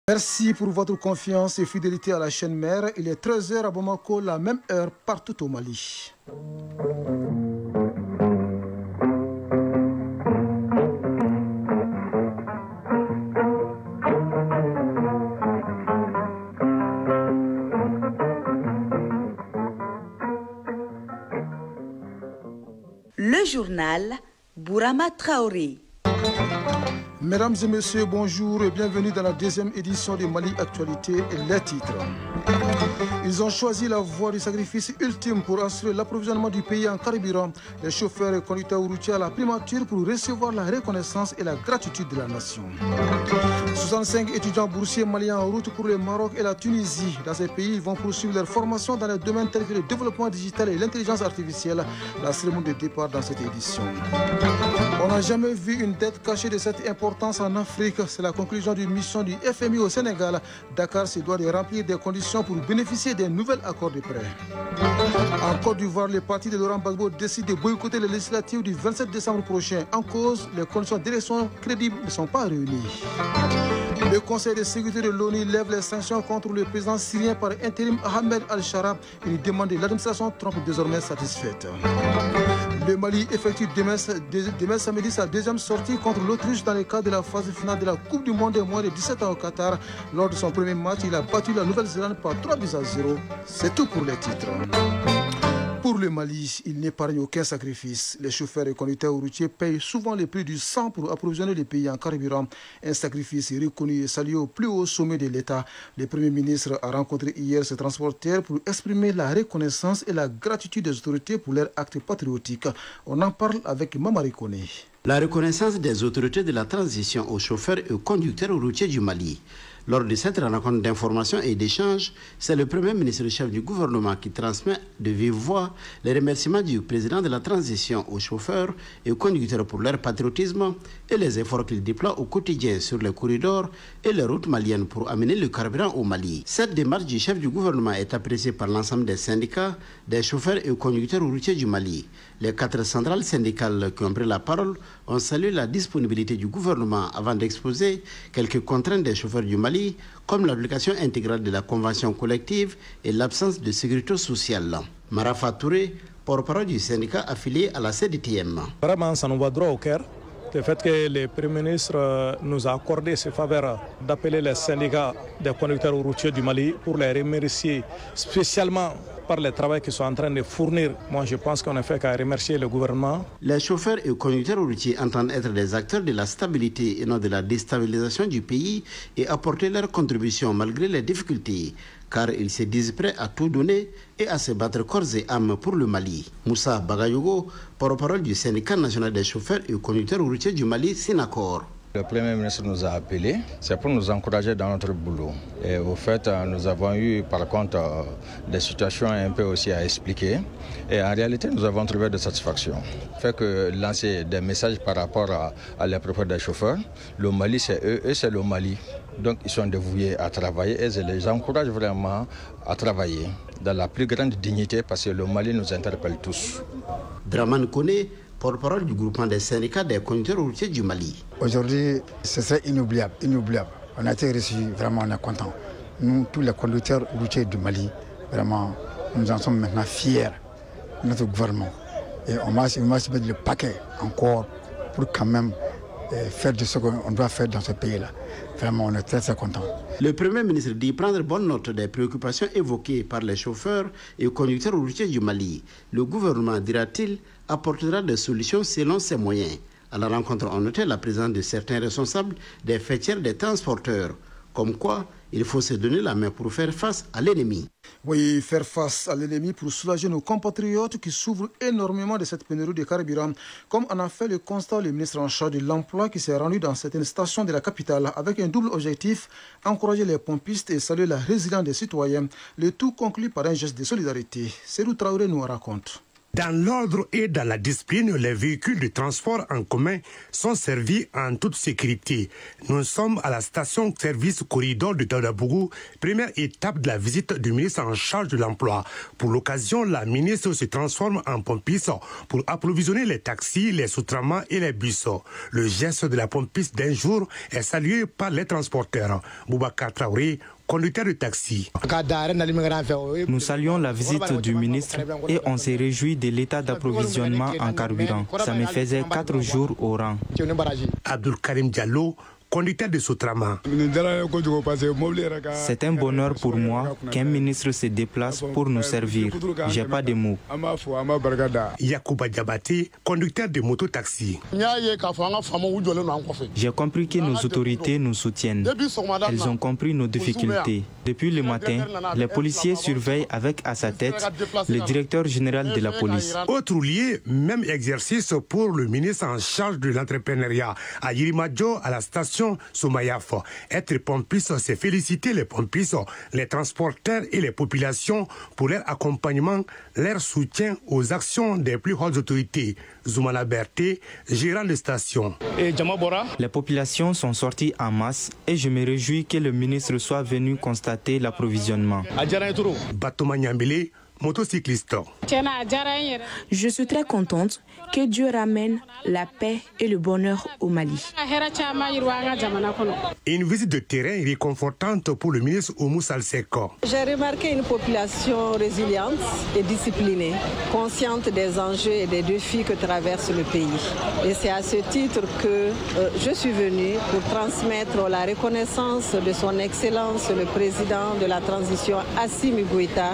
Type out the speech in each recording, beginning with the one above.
Merci pour votre confiance et fidélité à la chaîne mère. Il est 13h à Bamako, la même heure partout au Mali. Le journal Bourama Traoré. Mesdames et messieurs, bonjour et bienvenue dans la deuxième édition de Mali Actualité et les titres. Ils ont choisi la voie du sacrifice ultime pour assurer l'approvisionnement du pays en carburant. Les chauffeurs et conducteurs routiers à la primature pour recevoir la reconnaissance et la gratitude de la nation. 65 étudiants boursiers maliens en route pour le Maroc et la Tunisie. Dans ces pays, ils vont poursuivre leur formation dans les domaines tels que le développement digital et l'intelligence artificielle. La cérémonie de départ dans cette édition. On n'a jamais vu une dette cachée de cette importance en Afrique. C'est la conclusion d'une mission du FMI au Sénégal. Dakar se doit de remplir des conditions pour bénéficier d'un nouvel accord de prêt. En Côte d'Ivoire, le parti de Laurent Gbagbo décide de boycotter les législatives du 27 décembre prochain. En cause, les conditions d'élection crédibles ne sont pas réunies. Le Conseil de sécurité de l'ONU lève les sanctions contre le président syrien par intérim Ahmed al-Shara. Une demande de l'administration Trump désormais satisfaite. Le Mali effectue demain samedi sa deuxième sortie contre l'Autriche dans le cadre de la phase finale de la Coupe du Monde des moins de 17 ans au Qatar. Lors de son premier match, il a battu la Nouvelle-Zélande par 3-0. C'est tout pour les titres. Pour le Mali, il n'épargne aucun sacrifice. Les chauffeurs et conducteurs routiers payent souvent le prix du sang pour approvisionner le pays en carburant. Un sacrifice reconnu et salué au plus haut sommet de l'État. Le Premier ministre a rencontré hier ces transporteurs pour exprimer la reconnaissance et la gratitude des autorités pour leur acte patriotique. On en parle avec Mamari Kone. La reconnaissance des autorités de la transition aux chauffeurs et aux conducteurs routiers du Mali. Lors de cette rencontre d'information et d'échange, c'est le Premier ministre chef du gouvernement qui transmet de vive voix les remerciements du président de la transition aux chauffeurs et aux conducteurs pour leur patriotisme et les efforts qu'ils déploient au quotidien sur les corridors et les routes maliennes pour amener le carburant au Mali. Cette démarche du chef du gouvernement est appréciée par l'ensemble des syndicats, des chauffeurs et aux conducteurs routiers du Mali. Les 4 centrales syndicales qui ont pris la parole ont salué la disponibilité du gouvernement avant d'exposer quelques contraintes des chauffeurs du Mali, comme l'application intégrale de la convention collective et l'absence de sécurité sociale. Marafa Touré, porte-parole du syndicat affilié à la CDTM. Vraiment, ça nous va droit au cœur. Le fait que le Premier ministre nous a accordé ce faveur d'appeler les syndicats des conducteurs routiers du Mali pour les remercier spécialement par le travail qu'ils sont en train de fournir. Moi, je pense qu'on n'a fait qu'à remercier le gouvernement. Les chauffeurs et conducteurs routiers entendent être des acteurs de la stabilité et non de la déstabilisation du pays et apporter leur contribution malgré les difficultés, car ils se disent prêts à tout donner et à se battre corps et âme pour le Mali. Moussa Bagayogo, porte-parole du syndicat national des chauffeurs et conducteurs routiers du Mali, Sinacor. Le Premier ministre nous a appelés, c'est pour nous encourager dans notre boulot. Et au fait, nous avons eu par contre des situations un peu aussi à expliquer. Et en réalité, nous avons trouvé de satisfaction. Fait que lancer des messages par rapport à les propos des chauffeurs, le Mali c'est eux, c'est le Mali. Donc ils sont dévoués à travailler et je les encourage vraiment à travailler dans la plus grande dignité parce que le Mali nous interpelle tous. Draman Kone, porte-parole du groupement des syndicats des conducteurs routiers du Mali. Aujourd'hui, ce serait inoubliable. On a été reçus, vraiment on est contents. Nous, tous les conducteurs routiers du Mali, vraiment, nous en sommes maintenant fiers de notre gouvernement. Et on va se mettre le paquet encore pour quand même faire de ce qu'on doit faire dans ce pays-là. Vraiment, on est très très contents. Le Premier ministre dit prendre bonne note des préoccupations évoquées par les chauffeurs et conducteurs routiers du Mali. Le gouvernement, dira-t-il, apportera des solutions selon ses moyens. À la rencontre, on notait la présence de certains responsables des fêtières des transporteurs. Comme quoi, il faut se donner la main pour faire face à l'ennemi. Oui, faire face à l'ennemi pour soulager nos compatriotes qui souffrent énormément de cette pénurie de carburant. Comme en a fait le constat le ministre en charge de l'emploi qui s'est rendu dans certaines stations de la capitale avec un double objectif, encourager les pompistes et saluer la résilience des citoyens. Le tout conclu par un geste de solidarité. Serou Traoré nous raconte. Dans l'ordre et dans la discipline, les véhicules de transport en commun sont servis en toute sécurité. Nous sommes à la station-service corridor de Daoudabougou, première étape de la visite du ministre en charge de l'emploi. Pour l'occasion, la ministre se transforme en pompiste pour approvisionner les taxis, les sous-traitants et les bus. Le geste de la pompiste d'un jour est salué par les transporteurs. Boubacar Traoré, conducteur de taxi. Nous saluons la visite du ministre et on s'est réjoui de l'état d'approvisionnement en carburant. Ça me faisait 4 jours au rang. Abdul Karim Diallo, conducteur de Sotrama. C'est un bonheur pour moi qu'un ministre se déplace pour nous servir. J'ai pas de mots. Yacouba Diabaté, conducteur de moto-taxi. J'ai compris que nos autorités nous soutiennent. Elles ont compris nos difficultés. Depuis le matin, les policiers surveillent avec à sa tête le directeur général de la police. Autre lieu, même exercice pour le ministre en charge de l'entrepreneuriat. À Yirimadjo, à la station Soumayaf. Être pompiste, c'est féliciter les pompistes, les transporteurs et les populations pour leur accompagnement, leur soutien aux actions des plus hautes autorités. Zoumana Berté, gérant de station. Les populations sont sorties en masse et je me réjouis que le ministre soit venu constater l'approvisionnement. Batoma Nyambele, motocycliste. Je suis très contente que Dieu ramène la paix et le bonheur au Mali. Une visite de terrain réconfortante pour le ministre Oumou Salseko. J'ai remarqué une population résiliente et disciplinée, consciente des enjeux et des défis que traverse le pays. Et c'est à ce titre que je suis venue pour transmettre la reconnaissance de son Excellence le Président de la transition Assimi Goïta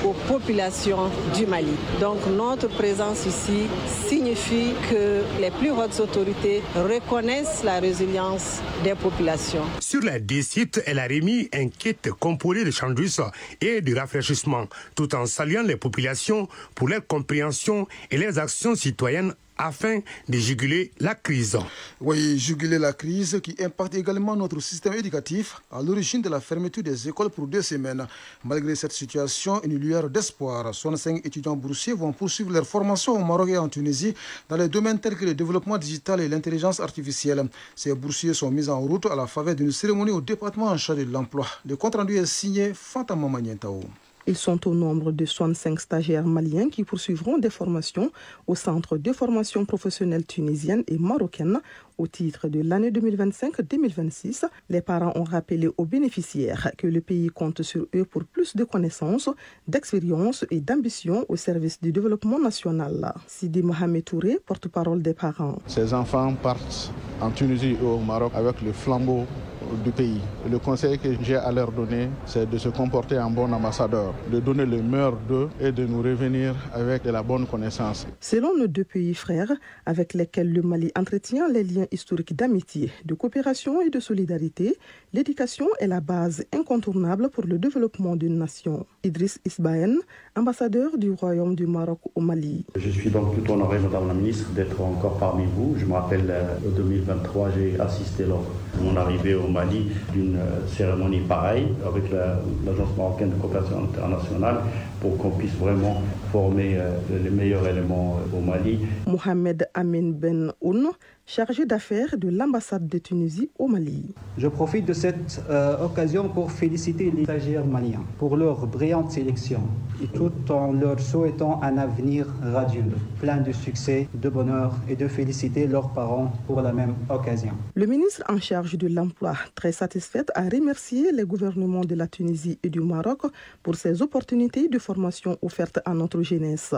aux populations du Mali. Donc notre présence ici signifie que les plus hautes autorités reconnaissent la résilience des populations. Sur les 10 sites, elle a remis un kit composé de sandwichs et de rafraîchissement, tout en saluant les populations pour leur compréhension et leurs actions citoyennes afin de juguler la crise. Oui, juguler la crise qui impacte également notre système éducatif à l'origine de la fermeture des écoles pour 2 semaines. Malgré cette situation, une lueur d'espoir. 65 étudiants boursiers vont poursuivre leur formation au Maroc et en Tunisie dans les domaines tels que le développement digital et l'intelligence artificielle. Ces boursiers sont mis en route à la faveur d'une cérémonie au département en charge de l'emploi. Le compte rendu est signé Fatama Manientao. Ils sont au nombre de 65 stagiaires maliens qui poursuivront des formations au Centre de formation professionnelle tunisienne et marocaine au titre de l'année 2025-2026. Les parents ont rappelé aux bénéficiaires que le pays compte sur eux pour plus de connaissances, d'expérience et d'ambition au service du développement national. Sidi Mohamed Touré, porte-parole des parents. Ces enfants partent en Tunisie et au Maroc avec le flambeau du pays. Le conseil que j'ai à leur donner, c'est de se comporter en bon ambassadeur, de donner le meilleur d'eux et de nous revenir avec de la bonne connaissance. Selon nos 2 pays frères, avec lesquels le Mali entretient les liens historiques d'amitié, de coopération et de solidarité, l'éducation est la base incontournable pour le développement d'une nation. Idriss Isbahen, ambassadeur du Royaume du Maroc au Mali. Je suis donc tout honoré, Madame la Ministre, d'être encore parmi vous. Je me rappelle, en 2023, j'ai assisté lors de mon arrivée au Mali d'une cérémonie pareille avec l'Agence marocaine de coopération internationale pour qu'on puisse vraiment former les meilleurs éléments au Mali. Mohamed Amin Ben Oun, chargé d'affaires de l'ambassade de Tunisie au Mali. Je profite de cette occasion pour féliciter les stagiaires maliens pour leur brillante sélection et tout en leur souhaitant un avenir radieux, plein de succès, de bonheur et de féliciter leurs parents pour la même occasion. Le ministre en charge de l'emploi, très satisfait, a remercié les gouvernements de la Tunisie et du Maroc pour ces opportunités de formation offertes à notre jeunesse.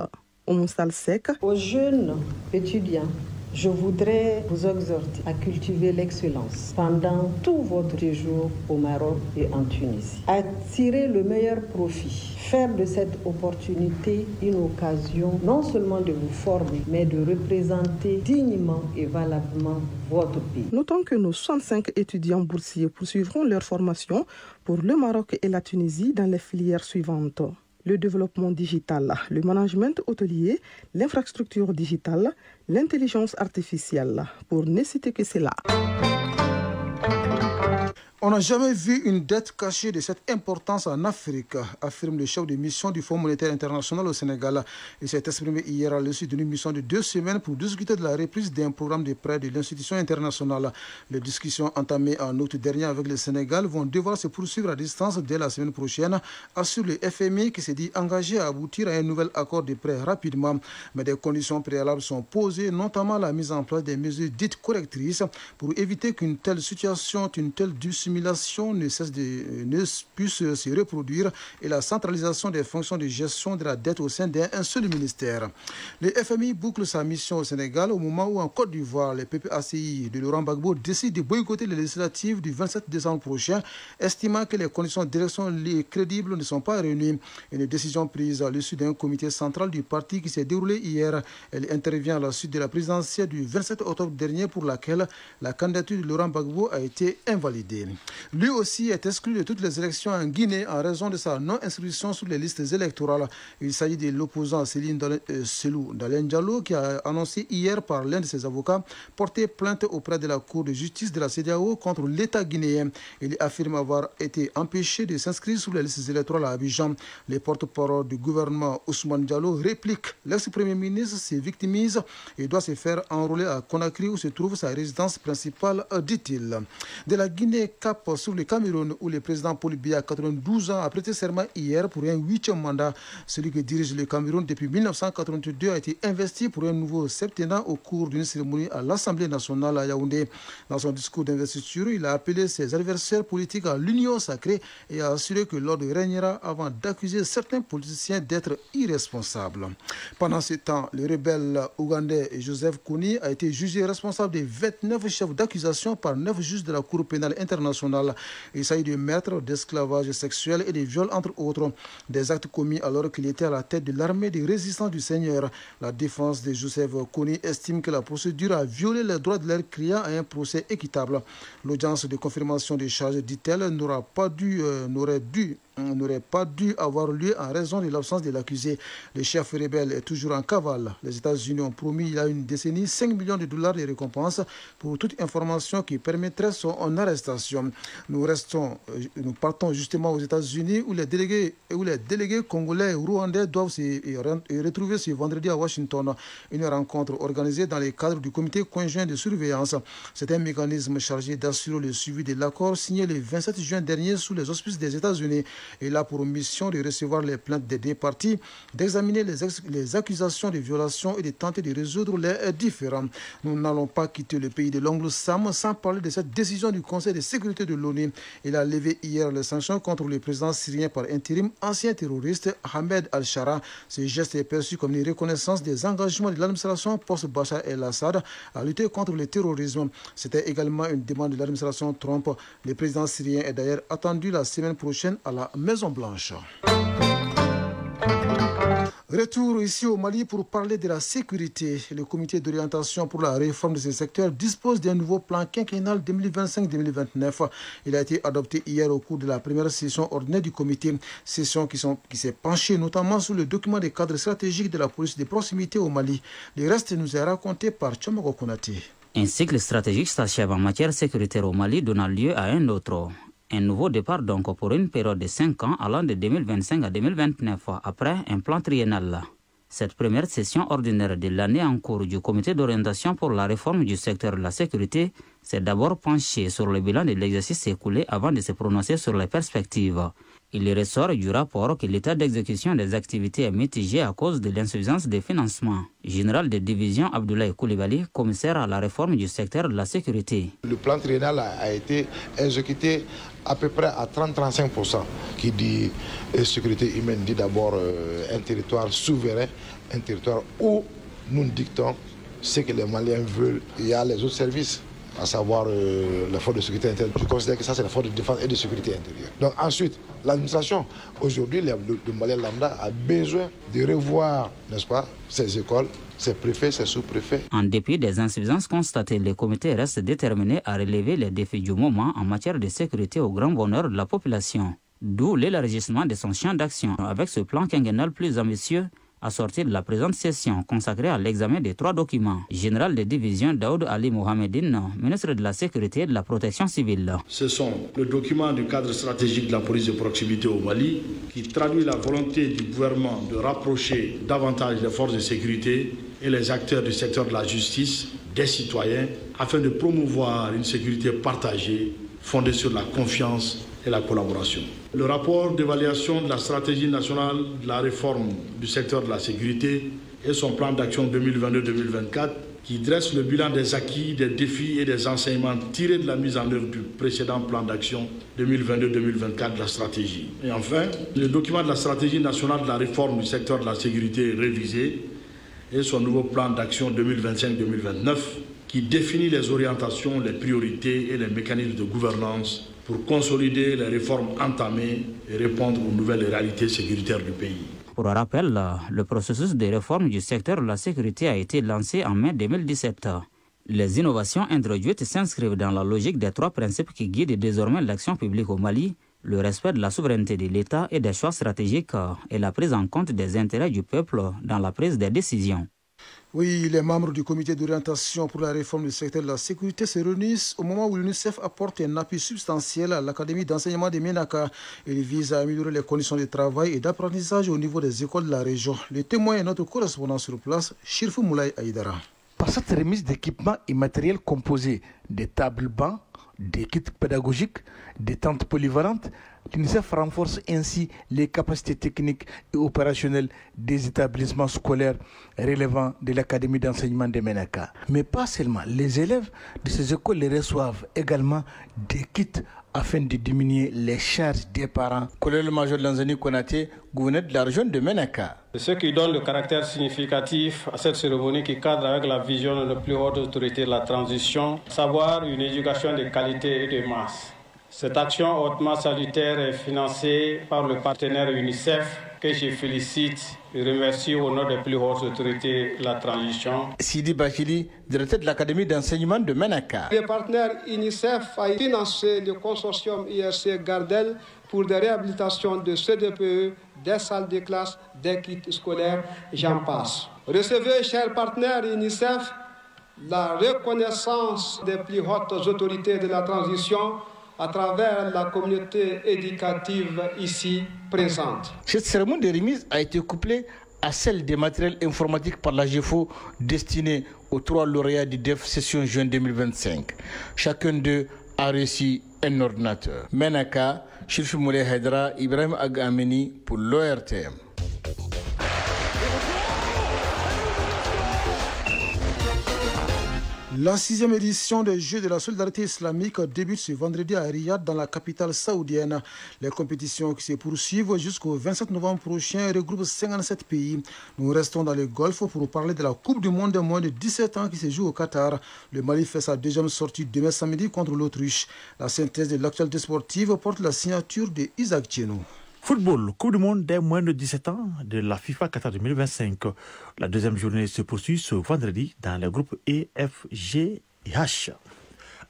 Oumoussal Sek. Aux jeunes étudiants, je voudrais vous exhorter à cultiver l'excellence pendant tout votre séjour au Maroc et en Tunisie. À tirer le meilleur profit, faire de cette opportunité une occasion non seulement de vous former, mais de représenter dignement et valablement votre pays. Notons que nos 65 étudiants boursiers poursuivront leur formation pour le Maroc et la Tunisie dans les filières suivantes. Le développement digital, le management hôtelier, l'infrastructure digitale, l'intelligence artificielle, pour ne citer que cela. On n'a jamais vu une dette cachée de cette importance en Afrique, affirme le chef de mission du Fonds monétaire international au Sénégal. Il s'est exprimé hier à l'issue d'une mission de 2 semaines pour discuter de la reprise d'un programme de prêt de l'institution internationale. Les discussions entamées en août dernier avec le Sénégal vont devoir se poursuivre à distance dès la semaine prochaine, assure le FMI qui s'est dit engagé à aboutir à un nouvel accord de prêt rapidement. Mais des conditions préalables sont posées, notamment la mise en place des mesures dites correctrices pour éviter qu'une telle situation, une telle dissimulation ne puisse se reproduire et la centralisation des fonctions de gestion de la dette au sein d'un seul ministère. Le FMI boucle sa mission au Sénégal au moment où en Côte d'Ivoire, les PPACI de Laurent Gbagbo décident de boycotter les législatives du 27 décembre prochain, estimant que les conditions de direction crédibles ne sont pas réunies. Une décision prise à l'issue d'un comité central du parti qui s'est déroulé hier. Elle intervient à la suite de la présidentielle du 27 octobre dernier pour laquelle la candidature de Laurent Gbagbo a été invalidée. Lui aussi est exclu de toutes les élections en Guinée en raison de sa non-inscription sur les listes électorales. Il s'agit de l'opposant Céline Selou Dalen Diallo qui a annoncé hier par l'un de ses avocats porter plainte auprès de la Cour de justice de la CEDEAO contre l'État guinéen. Il affirme avoir été empêché de s'inscrire sur les listes électorales à Abidjan. Les porte-parole du gouvernement Ousmane Diallo réplique. L'ex-premier ministre se victimise et doit se faire enrôler à Conakry où se trouve sa résidence principale, dit-il. De la Guinée, cap sur le Cameroun où le président Paul Biya, 92 ans, a prêté serment hier pour un 8e mandat. Celui qui dirige le Cameroun depuis 1982 a été investi pour un nouveau septennat au cours d'une cérémonie à l'Assemblée nationale à Yaoundé. Dans son discours d'investiture, il a appelé ses adversaires politiques à l'union sacrée et a assuré que l'ordre régnera avant d'accuser certains politiciens d'être irresponsables. Pendant ce temps, le rebelle ougandais Joseph Kony a été jugé responsable des 29 chefs d'accusation par 9 juges de la Cour pénale internationale. Il s'agit de meurtres, d'esclavage sexuel et de viols, entre autres. Des actes commis alors qu'il était à la tête de l'armée de résistance du Seigneur. La défense de Joseph Kony estime que la procédure a violé les droits de leurs clients à un procès équitable. L'audience de confirmation des charges, dit-elle, n'aurait pas dû avoir lieu en raison de l'absence de l'accusé. Le chef rebelle est toujours en cavale. Les États-Unis ont promis il y a une décennie 5 millions de dollars de récompenses pour toute information qui permettrait son arrestation. Nous partons justement aux États-Unis où les délégués congolais et rwandais doivent se retrouver ce vendredi à Washington. Une rencontre organisée dans le cadre du comité conjoint de surveillance. C'est un mécanisme chargé d'assurer le suivi de l'accord signé le 27 juin dernier sous les auspices des États-Unis. Il a pour mission de recevoir les plaintes des deux parties, d'examiner les accusations de violation et de tenter de résoudre les différends. Nous n'allons pas quitter le pays de l'ongle Sam sans parler de cette décision du Conseil de sécurité de l'ONU. Il a levé hier les sanctions contre le président syrien par intérim, ancien terroriste Ahmed al-Shara. Ce geste est perçu comme une reconnaissance des engagements de l'administration post-Bachar el-Assad à lutter contre le terrorisme. C'était également une demande de l'administration Trump. Le président syrien est d'ailleurs attendu la semaine prochaine à la Maison-Blanche. Retour ici au Mali pour parler de la sécurité. Le comité d'orientation pour la réforme de ce secteur dispose d'un nouveau plan quinquennal 2025-2029. Il a été adopté hier au cours de la première session ordinaire du comité. Session qui s'est penchée notamment sur le document des cadres stratégiques de la police de proximité au Mali. Le reste nous est raconté par Tchomago Konaté. Un cycle stratégique s'achève en matière sécuritaire au Mali, donnant lieu à un autre. Un nouveau départ donc pour une période de 5 ans allant de 2025 à 2029 après un plan triennal. Cette première session ordinaire de l'année en cours du comité d'orientation pour la réforme du secteur de la sécurité s'est d'abord penchée sur le bilan de l'exercice écoulé avant de se prononcer sur les perspectives. Il ressort du rapport que l'état d'exécution des activités est mitigé à cause de l'insuffisance des financements. Général de division Abdoulaye Koulibaly, commissaire à la réforme du secteur de la sécurité. Le plan triennal a été exécuté à peu près à 30-35%. Qui dit sécurité humaine dit d'abord un territoire souverain, un territoire où nous dictons ce que les Maliens veulent. Il y a les autres services, à savoir la force de sécurité intérieure. Je considère que ça c'est la force de défense et de sécurité intérieure. Donc ensuite, l'administration, aujourd'hui le Malien lambda a besoin de revoir, n'est-ce pas, ses écoles, ses préfets, ses sous-préfets. En dépit des insuffisances constatées, le comité reste déterminé à relever les défis du moment en matière de sécurité au grand bonheur de la population. D'où l'élargissement de son champ d'action avec ce plan quinquennal plus ambitieux assorti de la présente session consacrée à l'examen des 3 documents. Général de division Daoud Ali Mohamedine, ministre de la Sécurité et de la Protection civile. Ce sont le document du cadre stratégique de la police de proximité au Mali qui traduit la volonté du gouvernement de rapprocher davantage les forces de sécurité et les acteurs du secteur de la justice des citoyens afin de promouvoir une sécurité partagée fondée sur la confiance et la collaboration. Le rapport d'évaluation de la stratégie nationale de la réforme du secteur de la sécurité et son plan d'action 2022-2024 qui dresse le bilan des acquis, des défis et des enseignements tirés de la mise en œuvre du précédent plan d'action 2022-2024 de la stratégie. Et enfin, le document de la stratégie nationale de la réforme du secteur de la sécurité révisé et son nouveau plan d'action 2025-2029 qui définit les orientations, les priorités et les mécanismes de gouvernance pour consolider les réformes entamées et répondre aux nouvelles réalités sécuritaires du pays. Pour rappel, le processus de réforme du secteur de la sécurité a été lancé en mai 2017. Les innovations introduites s'inscrivent dans la logique des 3 principes qui guident désormais l'action publique au Mali, le respect de la souveraineté de l'État et des choix stratégiques et la prise en compte des intérêts du peuple dans la prise des décisions. Oui, les membres du comité d'orientation pour la réforme du secteur de la sécurité se réunissent au moment où l'UNICEF apporte un appui substantiel à l'Académie d'enseignement de Ménaka. Il vise à améliorer les conditions de travail et d'apprentissage au niveau des écoles de la région. Le témoin est notre correspondant sur place, Shirfou Moulay Aïdara. Par cette remise d'équipements et matériels composés des tables bancs, des kits pédagogiques, des tentes polyvalentes, l'UNICEF renforce ainsi les capacités techniques et opérationnelles des établissements scolaires relevant de l'Académie d'enseignement de Ménaka. Mais pas seulement, les élèves de ces écoles les reçoivent également des kits afin de diminuer les charges des parents. Colonel-major Lanzani Konaté, gouverneur de la région de Ménaka. Ce qui donne le caractère significatif à cette cérémonie qui cadre avec la vision de la plus haute autorité de la transition, savoir une éducation de qualité et de masse. Cette action hautement salutaire est financée par le partenaire UNICEF que je félicite et remercie au nom des plus hautes autorités de la transition. Sidi Bachili, directeur de l'Académie d'enseignement de Ménaka. Le partenaire UNICEF a financé le consortium IRC Gardel pour des réhabilitations de CDPE, des salles de classe, des kits scolaires, j'en passe. Recevez, chers partenaires UNICEF, la reconnaissance des plus hautes autorités de la transition à travers la communauté éducative ici présente. Cette cérémonie de remise a été couplée à celle des matériels informatiques par la GEFO destinés aux 3 lauréats du DEF session juin 2025. Chacun d'eux a reçu un ordinateur. Ménaka, Chirfi Moulay Haidara, Ibrahim Agameni pour l'ORTM. La 6e édition des Jeux de la solidarité islamique débute ce vendredi à Riyad, dans la capitale saoudienne. Les compétitions qui se poursuivent jusqu'au 27 novembre prochain regroupent 57 pays. Nous restons dans le Golfe pour parler de la Coupe du Monde des moins de 17 ans qui se joue au Qatar. Le Mali fait sa 2e sortie demain samedi contre l'Autriche. La synthèse de l'actualité sportive porte la signature de Isaac Tchenou. Football, Coupe du Monde des moins de 17 ans de la FIFA Qatar 2025. La 2e journée se poursuit ce vendredi dans les groupes E, F, G et H.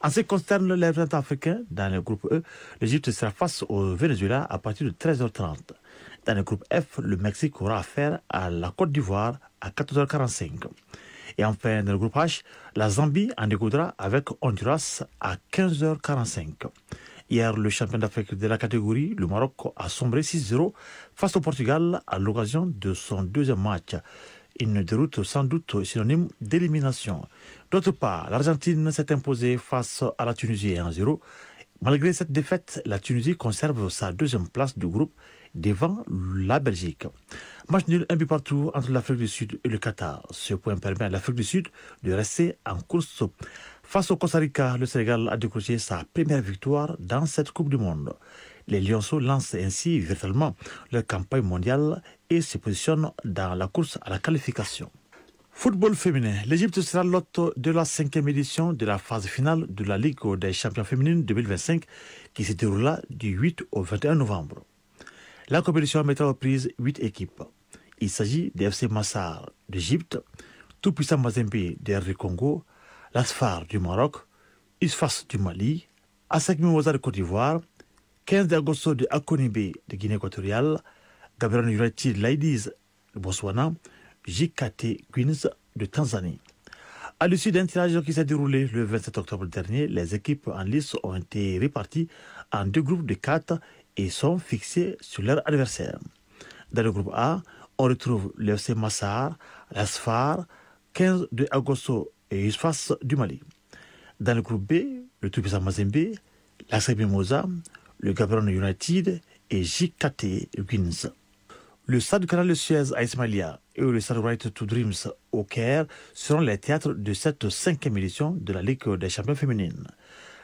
En ce qui concerne les représentants africains, dans le groupe E, l'Égypte sera face au Venezuela à partir de 13h30. Dans le groupe F, le Mexique aura affaire à la Côte d'Ivoire à 14h45. Et enfin, dans le groupe H, la Zambie en découdra avec Honduras à 15h45. Hier, le champion d'Afrique de la catégorie, le Maroc, a sombré 6-0 face au Portugal à l'occasion de son 2e match. Une déroute sans doute synonyme d'élimination. D'autre part, l'Argentine s'est imposée face à la Tunisie 1-0. Malgré cette défaite, la Tunisie conserve sa 2e place du groupe devant la Belgique. Match nul, un but partout entre l'Afrique du Sud et le Qatar. Ce point permet à l'Afrique du Sud de rester en course. Face au Costa Rica, le Sénégal a décroché sa première victoire dans cette Coupe du Monde. Les Lionceaux lancent ainsi virtuellement leur campagne mondiale et se positionnent dans la course à la qualification. Football féminin, l'Égypte sera l'hôte de la 5e édition de la phase finale de la Ligue des champions féminines 2025 qui se déroulera du 8 au 21 novembre. La compétition mettra aux prises 8 équipes. Il s'agit des FC Massar d'Égypte, Tout-Puissant Mazembe du Congo, l'Asfar du Maroc, Isfas du Mali, Asak Mimosa de Côte d'Ivoire, 15 d'Agosto de Akonibé de Guinée équatoriale, Gaborone United Ladies de Botswana, JKT Queens de Tanzanie. À l'issue d'un tirage qui s'est déroulé le 27 octobre dernier, les équipes en lice ont été réparties en 2 groupes de 4 et sont fixées sur leur adversaire. Dans le groupe A, on retrouve le FC Massar, l'Asfar, 15 de Agosto et Usfas du Mali. Dans le groupe B, le tout-puissant Mazembe, l'ASEC Mimosa, le Gaborone United et JKT Queens. Le stade du canal de Suez à Ismailia et le stade Right to Dreams au Caire seront les théâtres de cette 5e édition de la Ligue des champions féminines.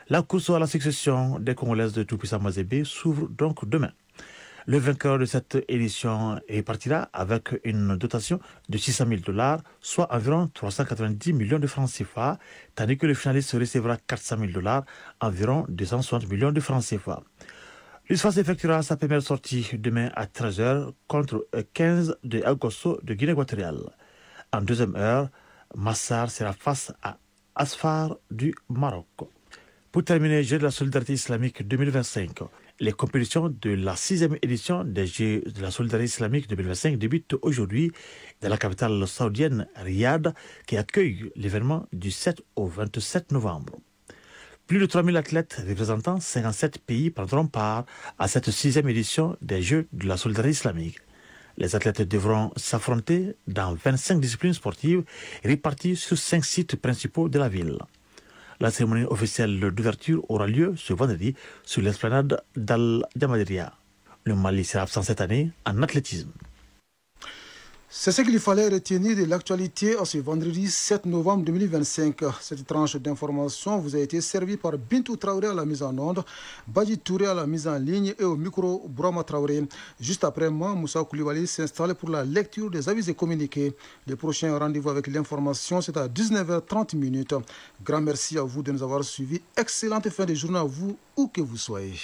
La course à la succession des Congolaises de tout-puissant Mazembe s'ouvre donc demain. Le vainqueur de cette édition repartira avec une dotation de 600 000 $, soit environ 390 millions de francs CFA, tandis que le finaliste recevra 400 000 $, environ 260 millions de francs CFA. L'USFAS effectuera sa première sortie demain à 13h contre 15 de Agosto de Guinée équatoriale. En deuxième heure, Massar sera face à Asfar du Maroc. Pour terminer, Jeux de la solidarité islamique 2025. Les compétitions de la 6e édition des Jeux de la solidarité islamique 2025 débutent aujourd'hui dans la capitale saoudienne Riyad, qui accueille l'événement du 7 au 27 novembre. Plus de 3000 athlètes représentant 57 pays prendront part à cette 6e édition des Jeux de la solidarité islamique. Les athlètes devront s'affronter dans 25 disciplines sportives réparties sur 5 sites principaux de la ville. La cérémonie officielle d'ouverture aura lieu ce vendredi sur l'esplanade d'Al-Jamaderia. Le Mali sera absent cette année en athlétisme. C'est ce qu'il fallait retenir de l'actualité en ce vendredi 7 novembre 2025. Cette tranche d'information vous a été servie par Bintou Traoré à la mise en onde, Badji Touré à la mise en ligne et au micro Brahma Traoré. Juste après moi, Moussa Koulibaly s'installe pour la lecture des avis et communiqués. Le prochain rendez-vous avec l'information, c'est à 19h30. Grand merci à vous de nous avoir suivis. Excellente fin de journée à vous, où que vous soyez.